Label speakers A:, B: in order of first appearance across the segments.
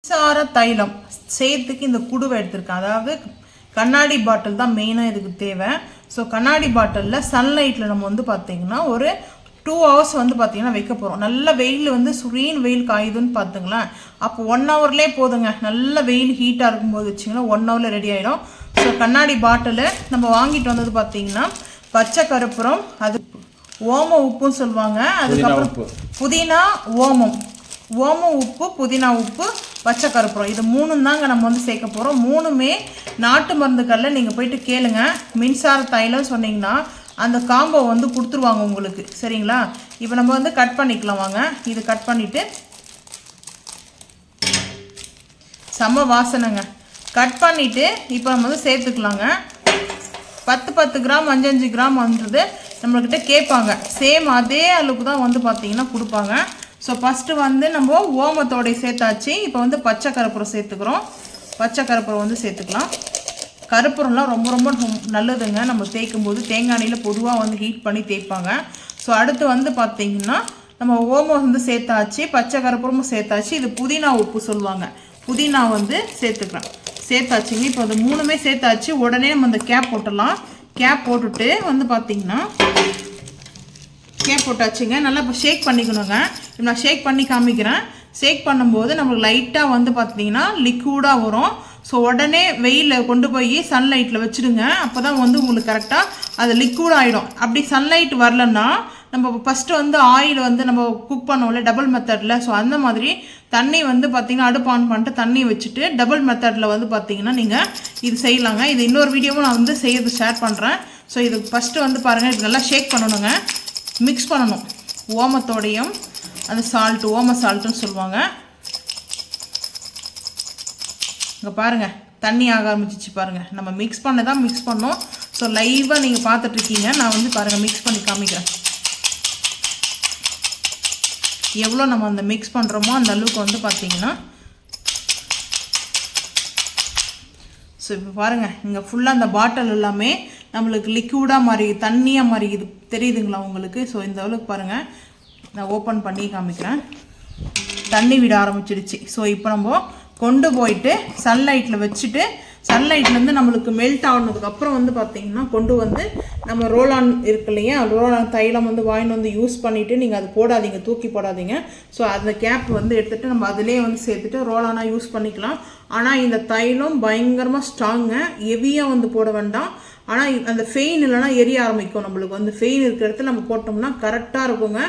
A: மின்சார தைலம் செய்யறதுக்கு இந்த குடுவை எடுத்திருக்கேன். அதாவது கண்ணாடி பாட்டில் தான் மெயினாக இதுக்கு தேவை. ஸோ கண்ணாடி பாட்டிலில் சன்லைட்டில் நம்ம வந்து பார்த்திங்கன்னா ஒரு 2 hours வந்து பார்த்திங்கன்னா வைக்க போகிறோம். நல்ல வெயில் வந்து சுரீன் வெயில் காயுதுன்னு பார்த்துங்களேன். அப்போ 1 hourலேயே போதுங்க. நல்ல வெயில் ஹீட்டாக இருக்கும்போது வச்சிங்கன்னா 1 hourல ரெடி ஆகிடும். ஸோ கண்ணாடி பாட்டில் நம்ம வாங்கிட்டு வந்தது பார்த்திங்கன்னா பச்சை கருப்புரம், அது ஓம உப்புன்னு சொல்லுவாங்க. அதுக்கப்புறம் புதினா, ஓம உப்பு, புதினா உப்பு, பச்சை கருப்புரம், இது 3 தாங்க நம்ம வந்து சேர்க்க போகிறோம். 3மே நாட்டு மருந்துகளில் நீங்கள் போயிட்டு கேளுங்க. மின்சார தைலம் சொன்னீங்கன்னா அந்த காம்போ வந்து கொடுத்துருவாங்க உங்களுக்கு. சரிங்களா? இப்போ நம்ம வந்து கட் பண்ணிக்கலாம் வாங்க. இது கட் பண்ணிவிட்டு செம்ம வாசனைங்க. கட் பண்ணிவிட்டு இப்போ நம்ம வந்து சேர்த்துக்கலாங்க. 10 கிராம் 5 கிராம் வந்துது நம்மள்கிட்ட கேட்பாங்க. சேம் அதே அளவுக்கு தான் வந்து பார்த்திங்கன்னா கொடுப்பாங்க. ஸோ ஃபஸ்ட்டு வந்து நம்ம ஓமத்தோடைய சேர்த்தாச்சு. இப்போ வந்து பச்சை கருப்புரம் சேர்த்துக்கிறோம். பச்சை கருப்புரம் வந்து சேர்த்துக்கலாம். கருப்புரம்லாம் ரொம்ப ரொம்ப நல்லதுங்க. நம்ம தேய்க்கும் போது தேங்காய் எண்ணெயில் பொதுவாக வந்து ஹீட் பண்ணி தேய்ப்பாங்க. ஸோ அடுத்து வந்து பார்த்திங்கன்னா நம்ம ஓமம் வந்து சேர்த்தாச்சு, பச்சை கருப்புரமும் சேர்த்தாச்சு. இது புதினா உப்பு சொல்லுவாங்க. புதினா வந்து சேர்த்தாச்சுங்க. இப்போ அது 3மே சேர்த்தாச்சு. உடனே நம்ம அந்த கேப் போட்டுடலாம். கேப் போட்டுட்டு வந்து பார்த்திங்கன்னா கேப் போட்டாச்சுங்க. நல்லா இப்போ ஷேக் பண்ணிக்கணுங்க. இப்போ நான் ஷேக் பண்ணி காமிக்கிறேன். ஷேக் பண்ணும்போது நம்மளுக்கு லைட்டாக வந்து பார்த்திங்கன்னா லிக்விடாக வரும். ஸோ உடனே வெயிலில் கொண்டு போய் சன்லைட்டில் வச்சுடுங்க. அப்போ தான் வந்து உங்களுக்கு கரெக்டாக அது லிக்விட் ஆகிடும். அப்படி சன்லைட் வரலன்னா நம்ம ஃபஸ்ட்டு வந்து ஆயில் வந்து நம்ம குக் பண்ணோம்ல டபுள் மெத்தடில். ஸோ அந்த மாதிரி தண்ணி வந்து பார்த்திங்கன்னா அடுப்பு ஆன் பண்ணிட்டு தண்ணி வச்சுட்டு டபுள் மெத்தடில் வந்து பார்த்திங்கன்னா நீங்கள் இது செய்யலாங்க. இது இன்னொரு வீடியோவும் நான் வந்து செய்யறது ஷேர் பண்ணுறேன். ஸோ இது ஃபஸ்ட்டு வந்து பாருங்கள், இது நல்லா ஷேக் பண்ணணுங்க. மிக்ஸ் பண்ணணும் ஓமத்தோடையும் அந்த சால்ட்டு, ஓம சால்ட்டுன்னு சொல்லுவாங்க. இங்கே பாருங்கள் தண்ணி ஆக ஆரம்பிச்சிச்சு பாருங்கள். நம்ம மிக்ஸ் பண்ணோம். ஸோ லைவாக நீங்கள் பார்த்துட்ருக்கீங்க. நான் வந்து பாருங்கள் மிக்ஸ் பண்ணி காமிக்கிறேன். எவ்வளோ நம்ம அந்த மிக்ஸ் பண்ணுறோமோ அந்த அளவுக்கு வந்து பார்த்திங்கன்னா. ஸோ இப்போ பாருங்கள் இங்கே ஃபுல்லாக அந்த பாட்டில் எல்லாமே நம்மளுக்கு லிக்விடாக மாதிரி தண்ணியாக மாதிரி இது தெரியுதுங்களா உங்களுக்கு? ஸோ இந்த அளவுக்கு பாருங்கள். நான் ஓப்பன் பண்ணி காமிக்கிறேன். தண்ணி விட ஆரம்பிச்சிடுச்சு. ஸோ இப்போ நம்ம கொண்டு போயிட்டு சன்லைட்டில் வச்சுட்டு சன்லைட்லேருந்து நம்மளுக்கு மெல்ட் ஆனதுக்கப்புறம் வந்து பார்த்திங்கன்னா கொண்டு வந்து நம்ம ரோலான் இருக்கு இல்லையா, ரோலான் தைலம் வந்து வாங்கிட்டு வந்து யூஸ் பண்ணிவிட்டு நீங்கள் அது போடாதீங்க, தூக்கி போடாதீங்க. ஸோ அந்த கேப் வந்து எடுத்துகிட்டு நம்ம அதிலே வந்து சேர்த்துட்டு ரோலானாக யூஸ் பண்ணிக்கலாம். ஆனால் இந்த தைலம் பயங்கரமாக ஸ்ட்ராங்க, ஹெவியாக வந்து போட வேண்டாம். ஆனால் அந்த ஃபெயின் இல்லைனா எரிய ஆரம்பிக்கும். நம்மளுக்கு வந்து ஃபெயின் இருக்கிற இடத்துல நம்ம போட்டோம்னா கரெக்டாக இருக்குங்க.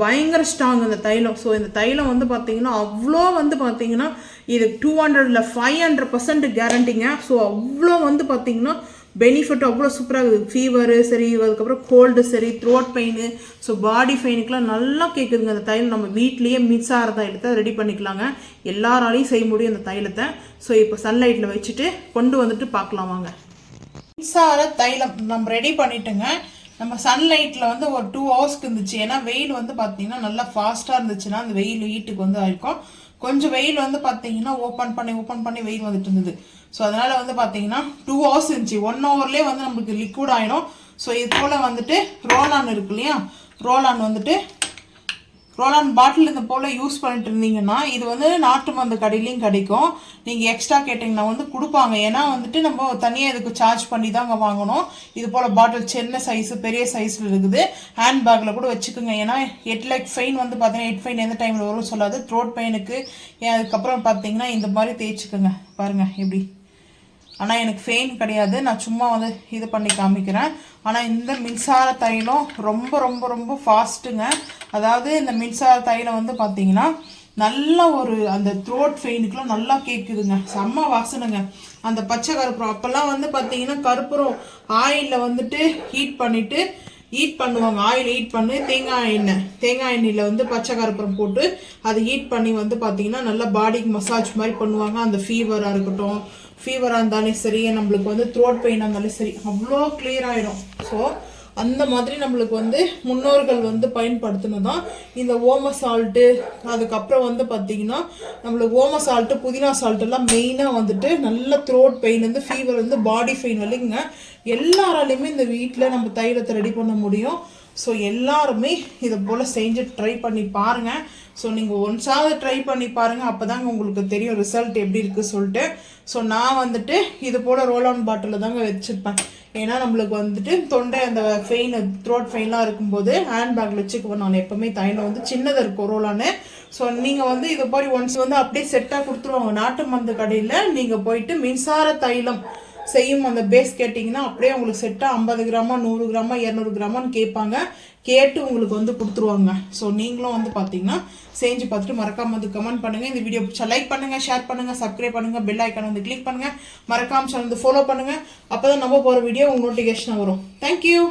A: பயங்கர ஸ்ட்ராங் இந்த தைலம். ஸோ இந்த தைலம் வந்து பார்த்திங்கன்னா அவ்வளோ வந்து பார்த்திங்கன்னா இது 200 500% கேரண்டிங்க. ஸோ அவ்வளோ வந்து பார்த்திங்கன்னா பெனிஃபிட் அவ்வளோ சூப்பராக இருக்குது. ஃபீவரு சரி, அதுக்கப்புறம் கோல்டு சரி, த்ரோட் பெயின், ஸோ பாடி பெயினுக்கெலாம் நல்லா கேட்குதுங்க அந்த தைலம். நம்ம வீட்லேயே மின்சார தைலத்தை ரெடி பண்ணிக்கலாங்க. எல்லாராலையும் செய்ய முடியும் இந்த தைலத்தை. ஸோ இப்போ சன்லைட்டில் வச்சுட்டு கொண்டு வந்துட்டு பார்க்கலாம் வாங்க. மின்சார தைலம் நம்ம ரெடி பண்ணிட்டுங்க. நம்ம சன்லைட்டில் வந்து ஒரு 2 hours இருந்துச்சு. ஏன்னா வெயில் வந்து பார்த்தீங்கன்னா நல்லா ஃபாஸ்ட்டாக இருந்துச்சுன்னா அந்த வெயில் ஹீட்டுக்கு வந்து ஆயிருக்கும். கொஞ்சம் வெயில் வந்து பார்த்தீங்கன்னா ஓப்பன் பண்ணி வெயில் வந்துட்டு இருந்தது. ஸோ அதனால் வந்து பார்த்தீங்கன்னா 2 hours இருந்துச்சு. 1 hourலேயே வந்து நம்மளுக்கு லிக்விட் ஆகிடும். ஸோ இது போல் வந்துட்டு ரோலான் இருக்கு இல்லையா, ரோலான் பாட்டில் இந்த போல் யூஸ் பண்ணிட்டு இருந்தீங்கன்னா இது வந்து நாட்டு மருந்து கடையிலையும் கிடைக்கும். நீங்கள் எக்ஸ்ட்ரா கேட்டிங்கன்னா வந்து கொடுப்பாங்க. ஏன்னா வந்துட்டு நம்ம தனியாக இதுக்கு சார்ஜ் பண்ணி தாங்க வாங்கணும். இது போல் பாட்டில் சின்ன சைஸு பெரிய சைஸில் இருக்குது. ஹேண்ட் பேக்கில் கூட வச்சுக்கோங்க. ஏன்னா 8 லைக் ஃபெயின் வந்து பார்த்தீங்கன்னா 8 ஃபெயின் எந்த டைமில் வரும்னு சொல்லாது. த்ரோட் பெயினுக்கு அதுக்கப்புறம் பார்த்தீங்கன்னா இந்த மாதிரி தேய்ச்சிக்கோங்க. பாருங்கள் எப்படி. ஆனால் எனக்கு ஃபெயின் கிடையாது, நான் சும்மா வந்து இது பண்ணி காமிக்கிறேன். ஆனால் இந்த மின்சார தைலம் ரொம்ப ரொம்ப ரொம்ப ஃபாஸ்ட்டுங்க. அதாவது இந்த மின்சார தைலம் வந்து பார்த்தீங்கன்னா நல்ல ஒரு அந்த த்ரோட் ஃபெயினுக்குலாம் நல்லா கேட்குதுங்க. செம்ம வாசனைங்க. அந்த பச்சை கருப்புரம் அப்போல்லாம் வந்து பார்த்தீங்கன்னா கருப்புரம் ஆயிலில் வந்துட்டு ஹீட் பண்ணுவாங்க. ஆயில் ஹீட் பண்ணி தேங்காய் எண்ணெயில் வந்து பச்சை கருப்புரம் போட்டு அதை ஹீட் பண்ணி வந்து பார்த்தீங்கன்னா நல்லா பாடிக்கு மசாஜ் மாதிரி பண்ணுவாங்க. அந்த ஃபீவராக இருக்கட்டும், ஃபீவராக இருந்தாலும் சரி, நம்மளுக்கு வந்து த்ரோட் பெயினாக இருந்தாலும் சரி, அவ்வளோ கிளியர் ஆகிடும். ஸோ அந்த மாதிரி நம்மளுக்கு வந்து முன்னோர்கள் வந்து பயன்படுத்தினதான் இந்த ஓம சால்ட்டு. அதுக்கப்புறம் வந்து பார்த்திங்கன்னா நம்மளுக்கு ஓம சால்ட்டு, புதினா சால்ட்டெல்லாம் மெயினாக வந்துட்டு நல்ல த்ரோட் பெயின் வந்து ஃபீவர் வந்து பாடி பெயின் வலிங்க எல்லாராலையுமே இந்த வீட்டில் நம்ம தைலத்தை ரெடி பண்ண முடியும். ஸோ எல்லாருமே இதை போல் செஞ்சு ட்ரை பண்ணி பாருங்கள். ஸோ நீங்கள் ஒன்ஸாவது ட்ரை பண்ணி பாருங்கள், அப்போ தாங்க உங்களுக்கு தெரியும் ரிசல்ட் எப்படி இருக்குது சொல்லிட்டு. ஸோ நான் வந்துட்டு இது போல் ரோல் ஆன் பாட்டிலில் தாங்க வச்சுருப்பேன். ஏன்னா நம்மளுக்கு வந்துட்டு தொண்டை அந்த ஃபெயின் த்ரோட் ஃபெயின்லாம் இருக்கும்போது ஹேண்ட் பேக்கில் வச்சுக்குவேன் நான் எப்போவுமே. தைலம் வந்து சின்னதாக இருக்கும் ரோலானு. ஸோ நீங்கள் வந்து இது மாதிரி ஒன்ஸ் வந்து அப்படியே செட்டாக கொடுத்துருவாங்க. நாட்டு மருந்து கடையில் நீங்கள் போயிட்டு மின்சார தைலம் செய்யும் அந்த பேஸ் கேட்டிங்கன்னா அப்படியே உங்களுக்கு செட்டாக 50 கிராமா 100 கிராமா 200 கிராமான்னு கேட்பாங்க. கேட்டு உங்களுக்கு வந்து கொடுத்துருவாங்க. ஸோ நீங்களும் வந்து பார்த்தீங்கன்னா செஞ்சு பார்த்துட்டு மறக்காம வந்து கமெண்ட் பண்ணுங்கள். இந்த வீடியோ பிடிச்சா லைக் பண்ணுங்கள், ஷேர் பண்ணுங்கள், சப்ஸ்கிரைப் பண்ணுங்கள், பெல் ஐக்கான் வந்து கிளிக் பண்ணுங்கள், மறக்காம சேனல் வந்து ஃபாலோ பண்ணுங்கள். அப்போ தான் நம்ம போகிற வீடியோ உங்களுக்கு நோட்டிஃபிகேஷன் வரும். தேங்க்யூ.